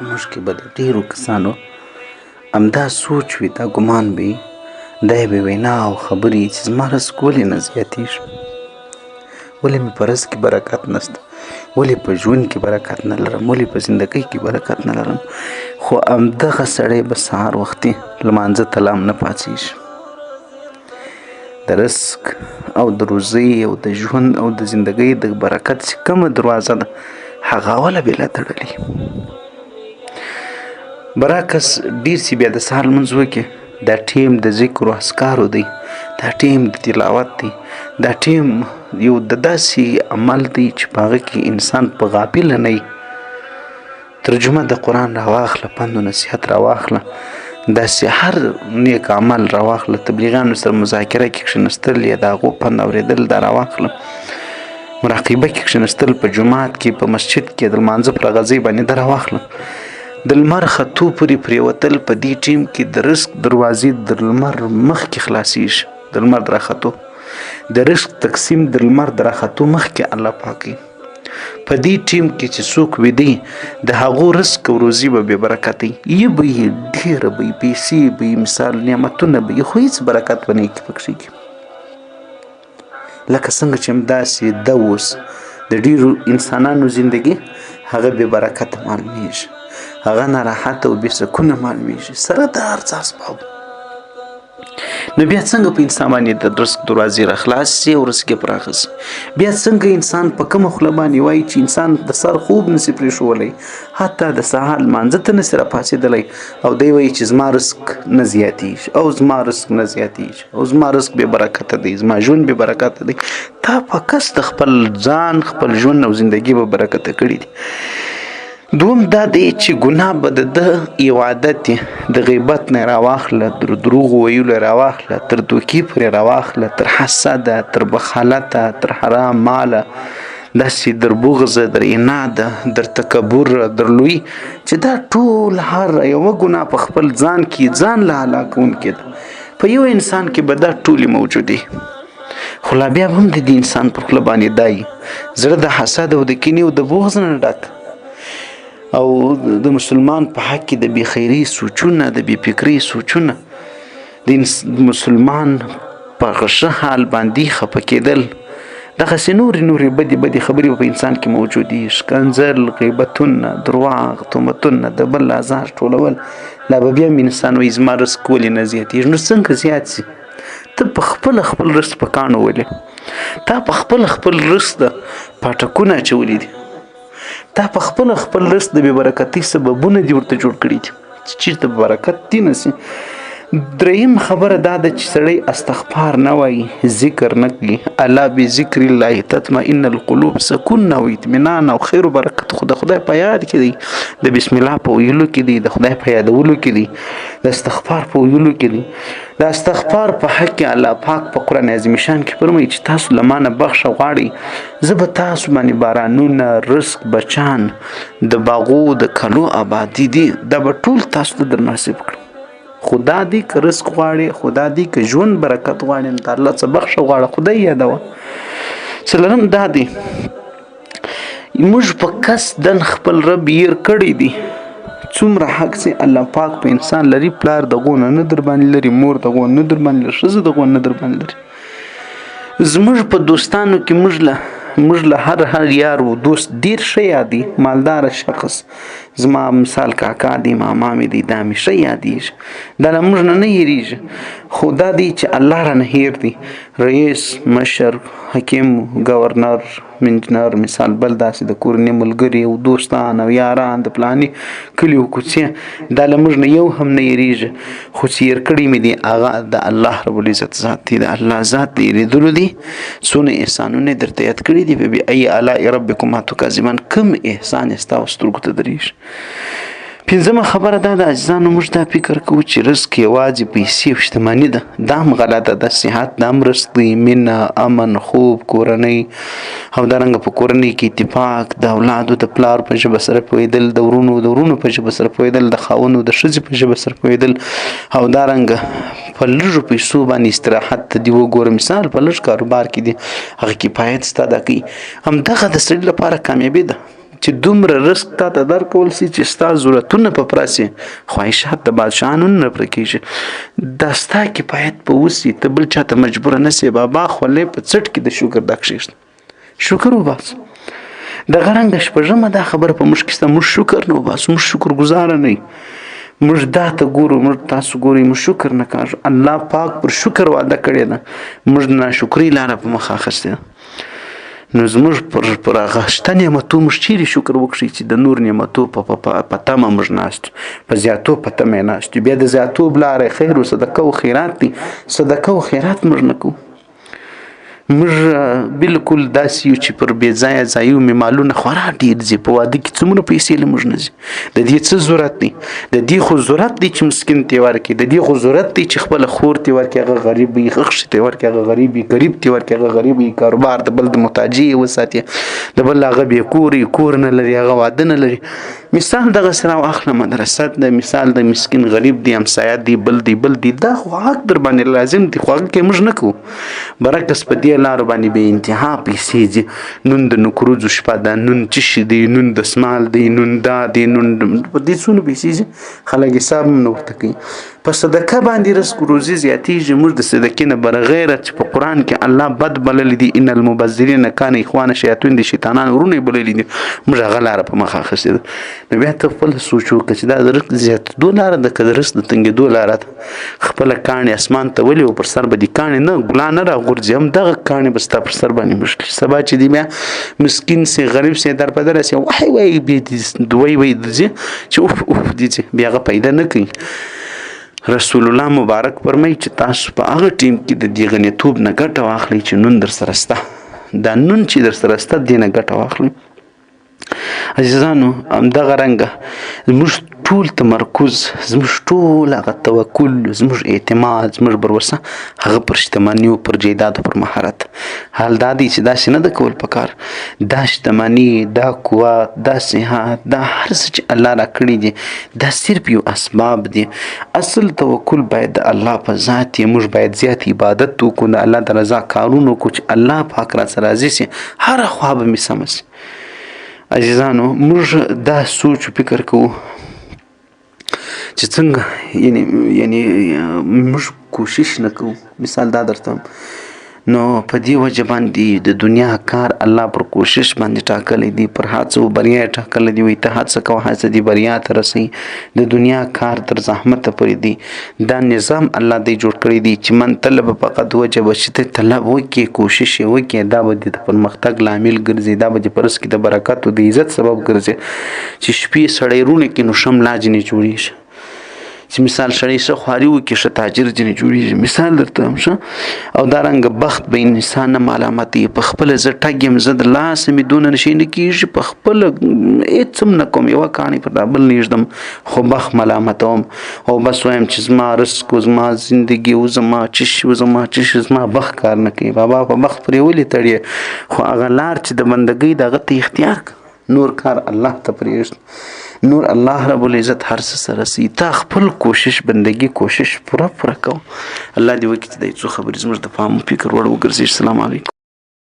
موږ کې به د ډېرو کسانو همدا سوچ وي، دا ګمان به وي، دا یې به وینا او خبرې چې زما رزق ولې نه زیاتېږي، ولې مې په رزق کې برکت نشته، ولې په ژوند کې برکت نه لرم، ولې په زندګۍ کې برکت نه لرم. خو همدغه سړی به سهار وختي لمانځه ته لا هم نه پاڅېږي. د رزق او د روزۍ او د ژوند او د زندګۍ د برکت چې کومه دروازه ده هغه اوله بېله تړلې. برعکس ډېر چې بیا د سهار لمونځ وکړي، دا ټیم د ذکر و اذکارو دی، دا ټیم د تلاوت دی، دا ټیم یو د داسې عمل دی چې په هغه کې انسان په غافله نه وي. ترجمه د قرآن راواخله، پند و نصیحت راواخله، داسې هر نیک عمل راواخله، تبلیغیانو سره مذاکره کې کښېنستل یا د هغو پند اورېدل دا راواخله، مراقبه کې کښېنستل، په جومات کې په مسجد کې د لمانځه پر غزۍ باندې دا راواخله. د لمر ختو پورې پرېوتل په دې ټیم کې د رزق دروازې د لمر مخکې خلاصېږي. د لمر د راختو د رزق تقسیم د لمر د راختو مخکې الله پاک کوي. په دې ټیم کې چې څوک ویدي د هغو رزق او روزي به بې برکته یې به یې ډېره به یې پیسې به یې مثال نعمتونه به یې خو هېڅ برکت به نه یې پکښې کي. لکه څنګه چې همداسې ده اوس د ډېرو انسانانو زندګي هغه بې برکته معلومېږي، هغه ناراحته او بې سکونه معلومېږي، سره د هر څه اسباب. نو بیا څنګه په انسان باندې د رزق دروازې راخلاص سي او رزق یې پراخه سي؟ بیا څنګه انسان په کومه خوله باندې وایي چې انسان د سر خوب نسي پرېښولی، حتی د سهار لمانځه ته نسي راپاڅېدلی، او دی وایي چې زما رزق نه زیاتېږي او زما رزق نه زیاتېږي او زما رزق بې برکته دی، زما ژوند بې برکته دی. تا په کس د خپل ځان، خپل ژوند او زندګي به برکته کړي دي. دوم دا دی چې ګناه به د ده یو عادت دی، د غیبت نه راواخله، تر دروغو ویلو راواخله، تر دوکې پورې راواخله، تر حسده، تر بخالته، تر حرام ماله، داسې در بغضه، در اناده، در تکبر، در لوی، چې دا ټول هر یوه ګناه په خپل ځان کې ځان له هلاکوونکې ده. په یو انسان کې به دا ټولې موجودې، خو لا بیا هم د دې انسان پر خوله باندې دا وي زړه د حسد او د کینې او د بغض نه ډک، او د مسلمان په حق کې د بې خیري سوچونه، د بې فکري سوچونه، د مسلمان په ښه حال باندې خفه کېدل، دغسې نورې بدې خبرې په انسان کې موجودې، ښکنځل، غیبتونه، درواغ، تهمتونه، د بل آزار ټولول. لا به بیا انسان وایي زما رزق ولې نه زیاتېږي. نو څنګه زیات سي؟ ته په خپله خپل رزق په کاڼو ولې، تا په خپله خپل رزق د پاټکونه اچولي دي، تا په خپله خپل رزق د بې برکتۍ سببونه دي ورته جوړ کړي دي چې چېرته برکت دي نه سي. دریم خبره دا ده چې سړی استغفار نه وایي، ذکر نه کوي، الا بذکر الله تطمئن القلوب، سکون نه وي، اطمینان او خیر و برکت خو د خدای په یاد کې دی، د بسم الله په ویلو کې دی، د خدای په یادولو کې دی، د استغفار په ویلو کې دی. د استغفار په حق کې الله پاک په قرآن عظیم شان کې فرمایي چې تاسو له مانه بخښه غواړئ، زه به تاسو باندې بارانونه، رزق، بچان، د باغو د کلو آبادي دي، دا به ټول تاسو ته در نصیب کړم. خدا دی که رزق غواړي، خدا دی که ژوند برکت غواړي، نو د الله څه بخښه غواړه، خدای یادوه. څلورم دا دی موږ په قصدن خپل رب هیر کړی دی. څومره حق چې الله پاک په انسان لري، پلار دغو نه در باندې لري، مور دغو نه در باندې لري، ښځه دغو نه در باندې لري. زموږ په دوستانو کې موږ له هر یار و دوست ډېر ښه یادي، مالدار شخص زما مثال کاکا دی، ماما مې دی، دا مې ښه یادېږي، دا له موږ نه هېرېږي. خو دا دی چې الله رانه هېر دی، رئیس، مشر، حکیم، ګورنر، انجینر، مثال بل داسې د کورنۍ ملګري او دوستان او یاران د پلاني کلي او کوڅې، دا له موږ نه یو هم نه هېرېږي. خو چې هېر کړي مې دي هغه د الله رب العزت ذات دی، د الله ذات د هېرېدلو دي. څونه احسانونه یې درته یاد کړي دي، فبأي آلاء ربکما تکذبان، کوم احسان یې ستا سترګو ته درېږي. پنځمه خبره دا ده عزیزانو، موږ دا فکر کوو چې رزق یوازې پیسې او شتمني ده، دا هم غلطه ده. صحت دا هم رزق دی، مینه، امن، خوب، کورنۍ، او دارنګه په کورنۍ کې اتفاق، د اولادو د پلار په ژبه سره پوهېدل، د ورونو په ژبه سره پوهېدل، د خاوند او د ښځې په ژبه سره پوهېدل، او دارنګه په لږو پیسو باندې استراحت ته دې وګوره. مثال په لږ کاروبار کې دی، هغه کفایت ستا دا کوي. همدغه د سړي لپاره کامیابي ده چې دومره رزق تا ته درکول سي چې ستا ضرورتونه په پوره سي، خواهشات د بادشاهانو نه پوره کېږي. دا ستا کفایت به وسي، ته بل چا ته مجبوره نه سې. بابا خولۍ په څټ کې د شکر دا کښېږده، شکر وباسه. دغه رنګه شپږمه دا خبره په موږ کې شته، موږ شکر نه وباسو، موږ شکر ګزاره نه یو. موږ دا ته ګورو، موږ تاسو ګورئ، موږ شکر نه کاږو. الله پاک پر شکر وعده کړې ده، موږ د ناشکرۍ لاره په مخ اخیستې ده. نو زموږ پر هغه شته نعمتو موږ چیرې شکر وکړئ چې د نور نعمتو په تمه موږ ناست یو، په زیاتو په تمه یې ناست یو. بیا د زیاتو لارې خیر و صدقه و خیرات دي، صدقه و خیرات موږ نه کوو. موږ بالکل داسې یو چې پر بې ځایه ځایو مې مالونه خورا ډېر ځي. په واده کې څومره پیسې له موږ نه ځي. د دې څه ضرورت دی؟ د دې خو ضرورت دی چې مسکین ته ورکړي، د دې خو ضرورت دی چې خپله خور ته ورکړي، هغه غریب وي، خښ ته ورکړي، هغه غریب وي، غریب ته ورکړي، هغه غریب وي، کاروبار د بل د محتاجي یې وساتي، د بل هغه بې کور وي، کور نه لري، هغه واده نه لري. مثال دغسې راواخله، مدرسه ده، مثال د مسکین غریب دی، همسایه دی، بل دی، دا خو حق در باندې لازم دی، خو هغه کې موږ نه کوو. برعکس په دې لارو باندې بې انتها پیسې ځي. نن د نکروزو شپه ده، نن چشي دی، نن دسمال دی، نن دا دی، نن په دې څونه پیسې ځي، خلک حساب هم نه ورته کوي. په صدقه باندې رزق روزي زیاتېږي. موږ د صدقې نه برغیره چې په قرآن کې الله بد بللی دي، ان المبذرین کان اخوان شیاطین، د شیطانان ورونه بللی دي، موږ هغه لاره په مخ اخیستې ده. نو بیا ته خپل سوچ وکړه چې دا د رزق زیاتېدو لاره ده که د رزق د تنګېدو لاره ده. خپله کاڼې اسمان ته ولې و پر سر به دې کاڼې نه ګلان نه راغورځي، هم دغه کاڼې به ستا پر سر باندې مشکل. سبا چې دی بیا مسکین سي، غریب سي، در په در سي، وای بیا دي ځي چې اوف دي ځي، بیا هغه پیدا نه کوي. رسول الله مبارک فرمایي چې تاسو په هغه ټیم کې د دې غنیتوب نه ګټه واخلئ چې نون در سره شته. دا نون چې در سره شته دې نه ګټه واخلئ. عزیزانو همدغه رنګه زموږ ټول تمرکز، زموږ ټول هغه توکل، زموږ اعتماد، زموږ بروسه هغه پر شتمنیو، پر جیدادو، پر مهارت. حال دا دی چې داسې نه ده کول پکار. دا شتمني، دا قوت، دا صحت، دا هر څه چې الله را کړي دي، دا صرف یو اسباب دي. اصل توکل باید د الله په ذات یې. موږ باید زیات عبادت وکړو، د الله د رضا کارونه وکړو چې الله پاک را سره راضي سي، هره خوا به مې سمه سي. عزیزانو موږ دا سوچ و فکر کوو چې څنګه یعنی موږ کوشش نه کوو. مثال دا درته نو په دې وجه باندې د دنیا کار الله پر کوشش باندې ټاکلی دی، پر هڅو بریا یې ټاکلی دی. وایي ته هڅه کوه، هڅه دې بریا ته رسوي. د دنیا کار تر زحمته پورې دی. دا نظام الله دی جوړ کړی دی چې من طلب فقط وجب، چې ته طلب وکړې، کوشش یې وکړې، دا به د پرمختګ لامل ګرځي، دا به د په رزق کې د برکت او د عزت سبب ګرځي. چې شپې سړی رونه کړي نو شم لا ځینې جوړېږي. چې مثال سړی ښه خواري وکړي ښه تاجر ځینې جوړېږي. مثال درته هم ښه. او دارنګه بخت به انسان نه ملامتوي. په خپله زه ټګ یم، زه د لاسه مې دونه نشی نه کېږي، په خپله هېڅ هم نه کوم، یوه کاڼې پر دا بل نه ږدم، خو بخت ملامتوم او بس وایم چې زما رزق و، زما زندګي و، زما چش زما بخت کار نه کوي. بابا په بخت پرې ولې تړې؟ خو هغه لار چې د بندګۍ د هغه ته اختیار کړه. نور کار الله ته پرېږده. نور الله رب العزت هر څه سره سي. تا خپل کوشش، بندګي کوشش پوره کوه. الله دې وکړي چې د څو خبرې زموږ د فهم فکر وړ وګرځي. السلام علیکم.